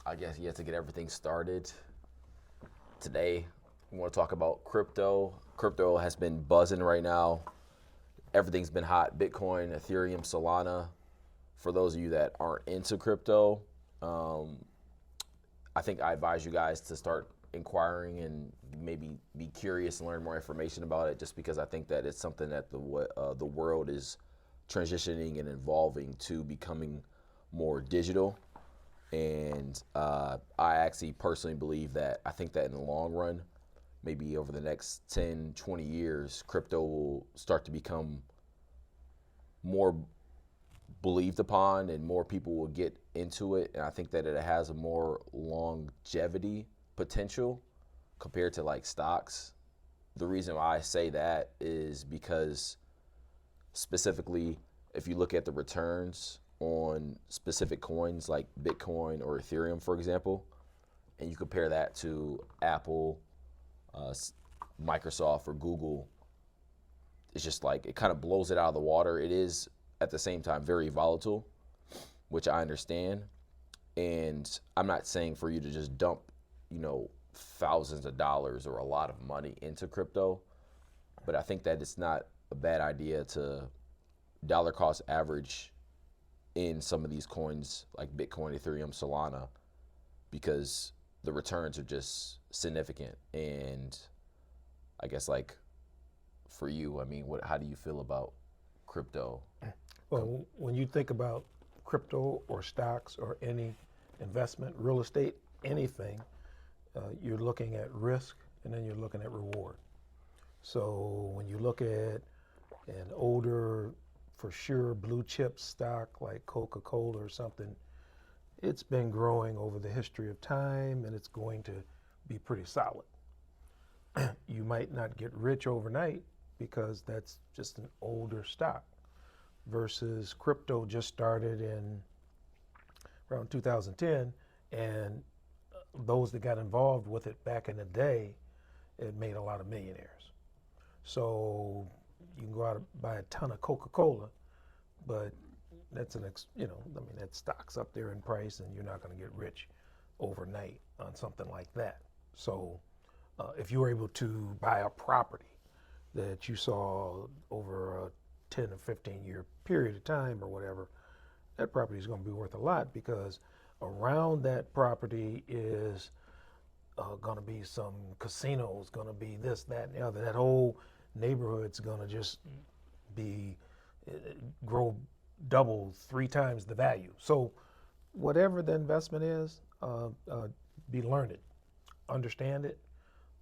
I guess you have to get everything started. Today, we want to talk about crypto. Crypto has been buzzing right now. Everything's been hot. Bitcoin, Ethereum, Solana. For those of you that aren't into crypto, um, I think I advise you guys to start inquiring and maybe be curious and learn more information about it. Just because I think that it's something that the world is transitioning and evolving to becoming more digital. And I actually personally believe that I think that in the long run, maybe over the next 10, 20 years, crypto will start to become more believed upon and more people will get into it. And I think that it has a more longevity potential compared to like stocks. The reason why I say that is because specifically, if you look at the returns on specific coins like Bitcoin or Ethereum, for example, and you compare that to Apple, uh, Microsoft, or Google, it's just like it kind of blows it out of the water. It is at the same time very volatile, which I understand. And I'm not saying for you to just dump, thousands of dollars or a lot of money into crypto, but I think that it's not a bad idea to dollar cost average in some of these coins like Bitcoin, Ethereum, Solana, because the returns are just significant. And I guess like for you, I mean, how do you feel about crypto? Well, when you think about crypto or stocks or any investment, real estate, anything, you're looking at risk and then you're looking at reward. So when you look at an older, for sure, blue chip stock like Coca-Cola or something, it's been growing over the history of time and it's going to be pretty solid. You might not get rich overnight because that's just an older stock versus crypto just started in around 2010, and those that got involved with it back in the day, it made a lot of millionaires. So you can go out and buy a ton of Coca-Cola, but that's I mean, that stock's up there in price, and you're not going to get rich overnight on something like that. So if you were able to buy a property that you saw over a 10 or 15 year period of time or whatever, that property is going to be worth a lot because around that property is going to be some casinos, going to be this, that, and the other. That whole neighborhood's going to just be uh, grow double, three times the value. So whatever the investment is, be learned, understand it,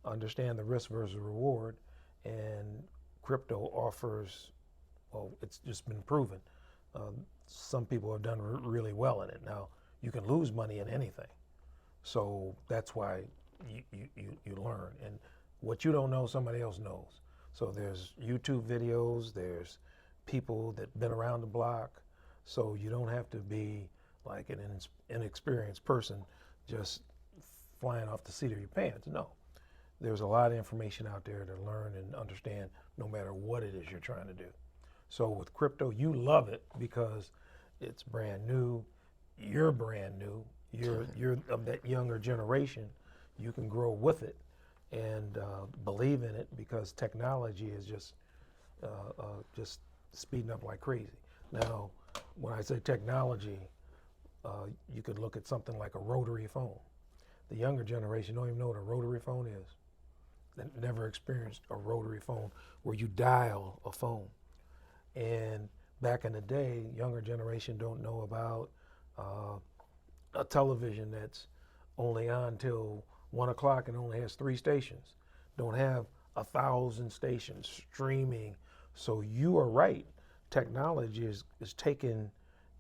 understand the risk versus reward, and crypto offers. Well, it's just been proven. Some people have done really well in it. Now you can lose money in anything, so that's why you learn. And what you don't know, somebody else knows. So there's YouTube videos, there's people that been around the block, so you don't have to be like an inexperienced person just flying off the seat of your pants. No, there's a lot of information out there to learn and understand no matter what it is you're trying to do. So with crypto, you love it because it's brand new. You're brand new. You're of that younger generation. You can grow with it and believe in it because technology is just speeding up like crazy. Now, when I say technology, you could look at something like a rotary phone. The younger generation don't even know what a rotary phone is. They never experienced a rotary phone where you dial a phone. And back in the day, younger generation don't know about a television that's only on till 1 o'clock and only has 3 stations. Don't have 1,000 stations streaming. So you are right. Technology is taking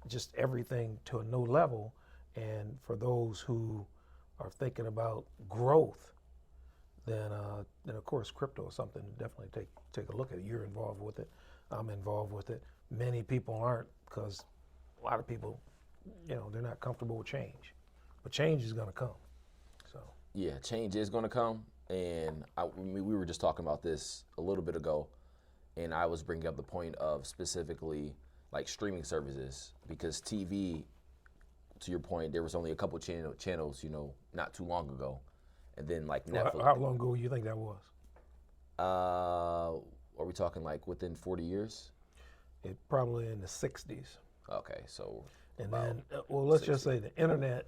just everything to a new level. And for those who are thinking about growth, then of course crypto is something to definitely take a look at. You're involved with it. I'm involved with it. Many people aren't because a lot of people, they're not comfortable with change. But change is going to come. So Yeah, change is going to come. And we were just talking about this a little bit ago, and I was bringing up the point of specifically like streaming services because TV to your point, there was only a couple channels, not too long ago, and then like Well, Netflix. how long ago you think that was? Are we talking like within 40 years? It probably in the 60s. Okay, so And about then, well, let's 60. just say the internet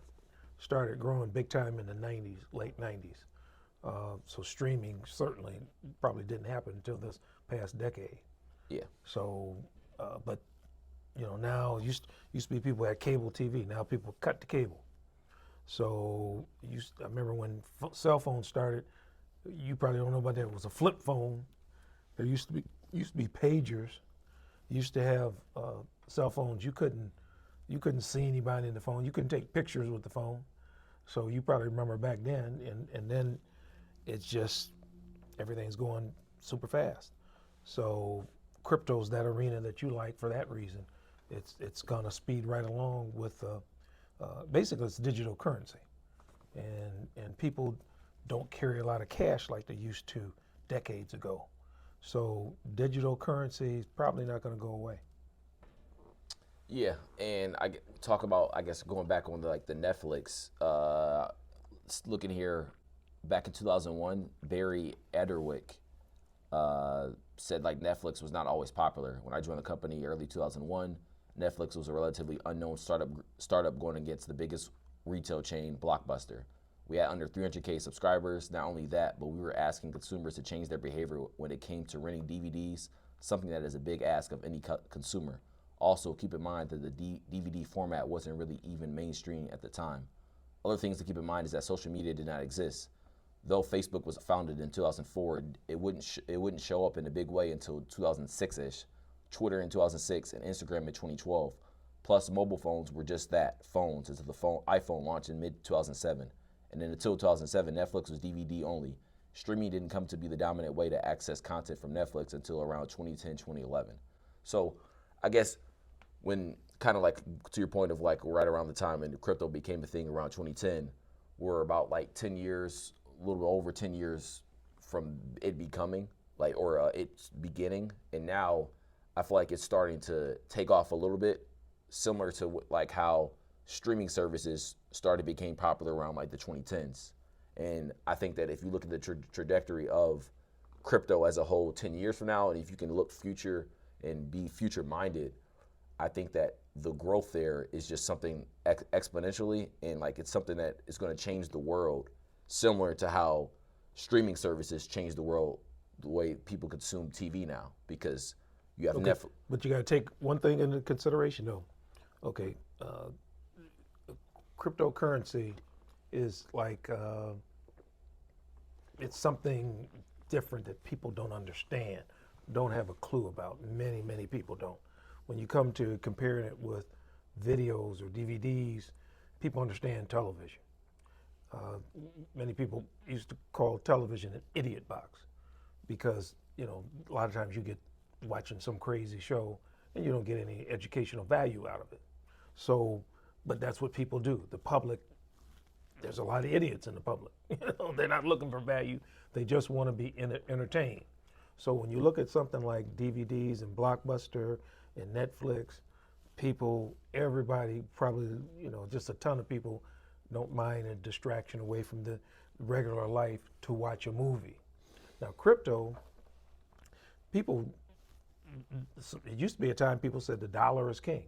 started growing big time in the 90s, late 90s. So streaming certainly probably didn't happen until this past decade. Yeah, So, but now used to be people had cable TV. Now people cut the cable. So I remember when cell phones started. You probably don't know about that. It was a flip phone. There used to be pagers. Used to have cell phones. You couldn't see anybody in the phone. You couldn't take pictures with the phone. So you probably remember back then. And then it's just everything's going super fast. So crypto's that arena that you like for that reason. It's gonna speed right along with basically it's digital currency, and people don't carry a lot of cash like they used to decades ago. So digital currency is probably not going to go away. yeah, and talk about, I guess, going back on the Netflix. Looking here, back in 2001, Barry Ederwick said like Netflix was not always popular. When I joined the company early 2001, Netflix was a relatively unknown startup going against the biggest retail chain, Blockbuster. We had under 300K subscribers. Not only that, but we were asking consumers to change their behavior when it came to renting DVDs, something that is a big ask of any consumer. Also, keep in mind that the DVD format wasn't really even mainstream at the time. Other things to keep in mind is that social media did not exist. Though Facebook was founded in 2004, it wouldn't show up in a big way until 2006-ish. Twitter in 2006 and Instagram in 2012. Plus, mobile phones were just that, phones, until the iPhone launched in mid-2007. And then until 2007, Netflix was DVD only. Streaming didn't come to be the dominant way to access content from Netflix until around 2010, 2011. So I guess when kind of like to your point of like right around the time when crypto became a thing around 2010, we're about like 10 years, a little bit over 10 years from it becoming or its beginning. And now I feel like it's starting to take off a little bit, similar to like how streaming services became popular around like the 2010s. And I think that if you look at the trajectory of crypto as a whole 10 years from now, and if you can look future and be future minded, I think that the growth there is just something exponentially, and like it's something that is going to change the world, similar to how streaming services change the world, the way people consume TV now, because you have Netflix. But you got to take one thing into consideration, though. Okay, cryptocurrency is like it's something different that people don't understand, don't have a clue about. Many people don't. When you come to comparing it with videos or DVDs, people understand television. Many people used to call television an idiot box because a lot of times you get watching some crazy show and you don't get any educational value out of it. So, but that's what people do. The public, there's a lot of idiots in the public. They're not looking for value. They just want to be entertained. So when you look at something like DVDs and Blockbuster and Netflix, everybody probably, just a ton of people don't mind a distraction away from the regular life to watch a movie. Now, crypto, it used to be a time people said the dollar is king,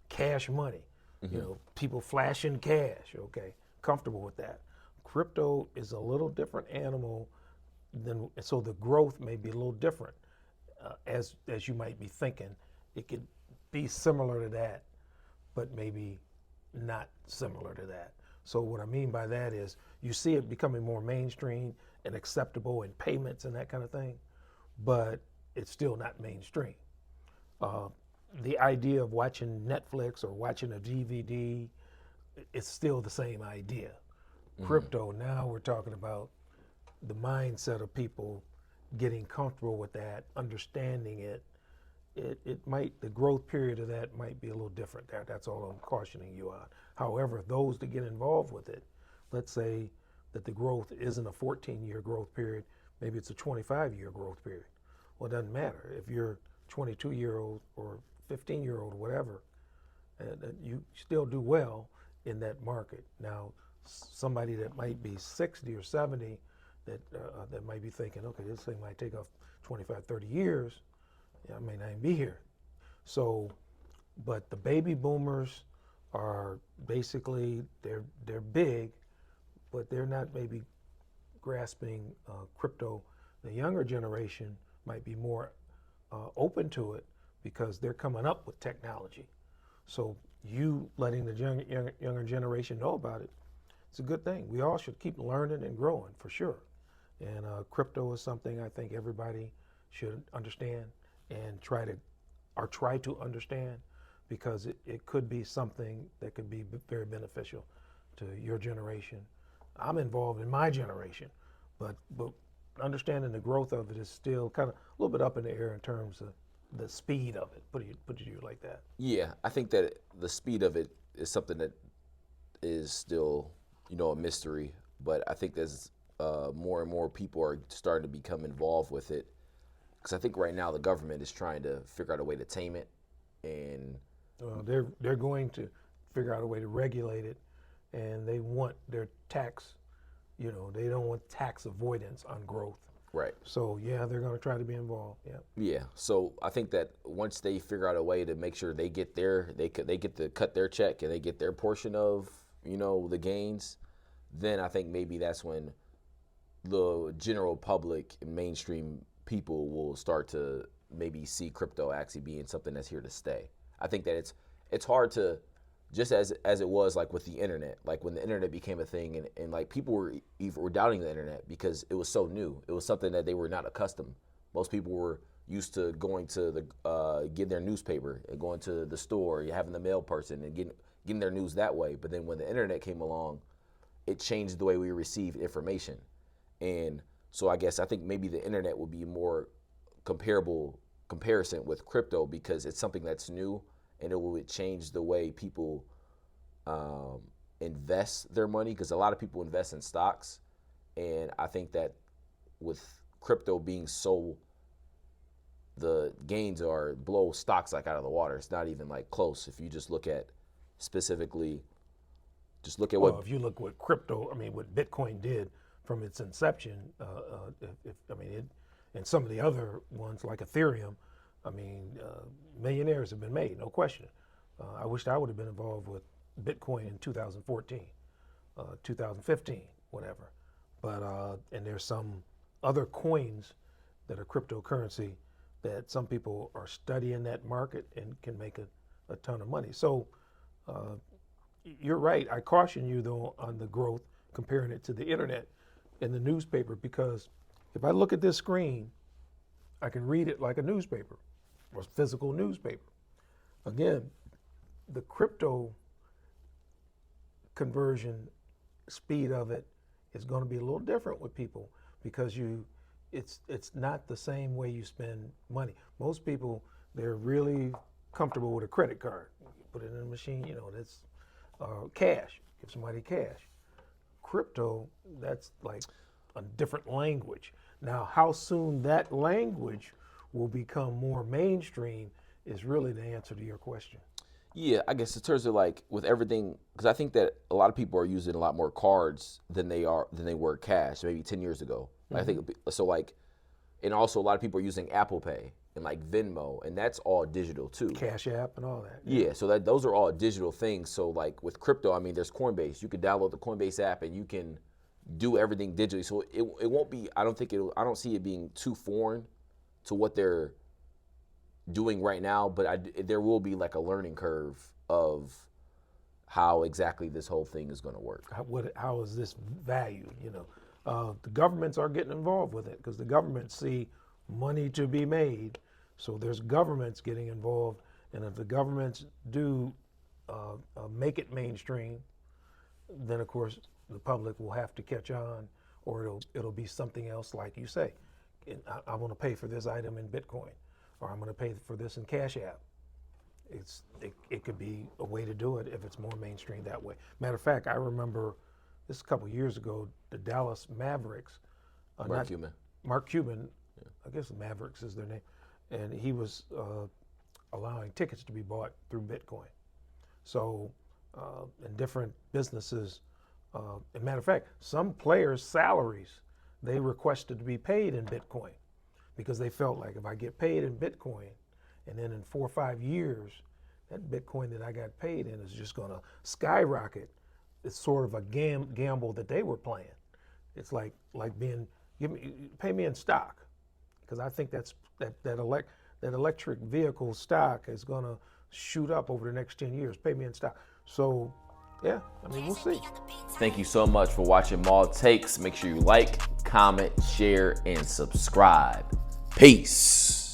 cash money, people flashing cash, okay, comfortable with that. Crypto is a little different animal so the growth may be a little different as you might be thinking. It could be similar to that, but maybe not similar to that. So what I mean by that is you see it becoming more mainstream and acceptable in payments and that kind of thing, but it's still not mainstream. The idea of watching Netflix or watching a DVD, it's still the same idea. Crypto, now we're talking about the mindset of people getting comfortable with that, understanding it. The growth period of that might be a little different. That's all I'm cautioning you on. However, those that get involved with it, let's say that the growth isn't a 14-year growth period, maybe it's a 25-year growth period. Well, it doesn't matter. If you're 22-year-old or 15-year-old or whatever, you still do well in that market. Now, somebody that might be 60 or 70 that might be thinking, okay, this thing might take off 25, 30 years. I may not even be here. So, but the baby boomers are basically, they're big, but they're not maybe grasping crypto. The younger generation might be more open to it because they're coming up with technology. So you letting the younger generation know about it, it's a good thing. We all should keep learning and growing for sure. And crypto is something I think everybody should understand and try to understand, because it could be something that could be very beneficial to your generation. I'm involved in my generation, but understanding the growth of it is still kind of a little bit up in the air in terms of the speed of it. Put it like that. Yeah, I think that the speed of it is something that is still, a mystery. But I think there's more and more people are starting to become involved with it, because I think right now the government is trying to figure out a way to tame it, and they're going to figure out a way to regulate it, and they want their tax. They don't want tax avoidance on growth. right. So yeah, they're going to try to be involved. Yeah. Yeah. So I think that once they figure out a way to make sure they get they get to cut their check and they get their portion of the gains, then I think maybe that's when the general public and mainstream people will start to maybe see crypto actually being something that's here to stay. I think that it's hard to, just as it was like with the internet, like when the internet became a thing, and like people were doubting the internet because it was so new. It was something that they were not accustomed. Most people were used to going to the getting their newspaper and going to the store, having the mail person and getting their news that way. But then when the internet came along, it changed the way we receive information. And so I think maybe the internet will be more comparison with crypto, because it's something that's new, and it will change the way people invest their money, because a lot of people invest in stocks. And I think that with crypto being so, the gains are blow stocks like out of the water. It's not even like close. If you just look at specifically, what. If you look what crypto, what Bitcoin did from its inception, and some of the other ones like Ethereum, millionaires have been made, no question. I wished I would have been involved with Bitcoin in 2014, 2015, whatever. But and there's some other coins that are cryptocurrency that some people are studying that market and can make a ton of money. So you're right. I caution you though on the growth, comparing it to the internet and the newspaper, because if I look at this screen, I can read it like a newspaper or physical newspaper. Again, the crypto conversion speed of it is going to be a little different with people, because it's not the same way you spend money. Most people, they're really comfortable with a credit card. You put it in a machine, that's cash. Give somebody cash. Crypto, that's like a different language. Now, how soon that language will become more mainstream is really the answer to your question. Yeah, I guess in terms of like with everything, because I think that a lot of people are using a lot more cards than they were cash maybe 10 years ago. Mm-hmm. I think so. Like, and also a lot of people are using Apple Pay and like Venmo, and that's all digital too. Cash App and all that. Yeah, so those are all digital things. So like with crypto, there's Coinbase. You can download the Coinbase app and you can do everything digitally. So it won't be. I don't see it being too foreign to what they're doing right now. But there will be like a learning curve of how exactly this whole thing is going to work. How is this valued? The governments are getting involved with it because the governments see money to be made. So there's governments getting involved, and if the governments do make it mainstream, then of course the public will have to catch on, or it'll be something else, like you say. I want to pay for this item in Bitcoin, or I'm going to pay for this in Cash App. It could be a way to do it if it's more mainstream that way. Matter of fact, I remember this a couple years ago, the Dallas Mavericks. Mark Cuban, yeah. I guess the Mavericks is their name, and he was allowing tickets to be bought through Bitcoin. So and different businesses. As a matter of fact, some players' salaries, they requested to be paid in Bitcoin because they felt like if I get paid in Bitcoin, and then in 4 or 5 years, that Bitcoin that I got paid in is just going to skyrocket. It's sort of a gamble that they were playing. It's like pay me in stock, because I think that electric vehicle stock is going to shoot up over the next 10 years. Pay me in stock. So, yeah, I mean, we'll see. Thank you so much for watching Maltakes. Make sure you like, comment, share, and subscribe. Peace.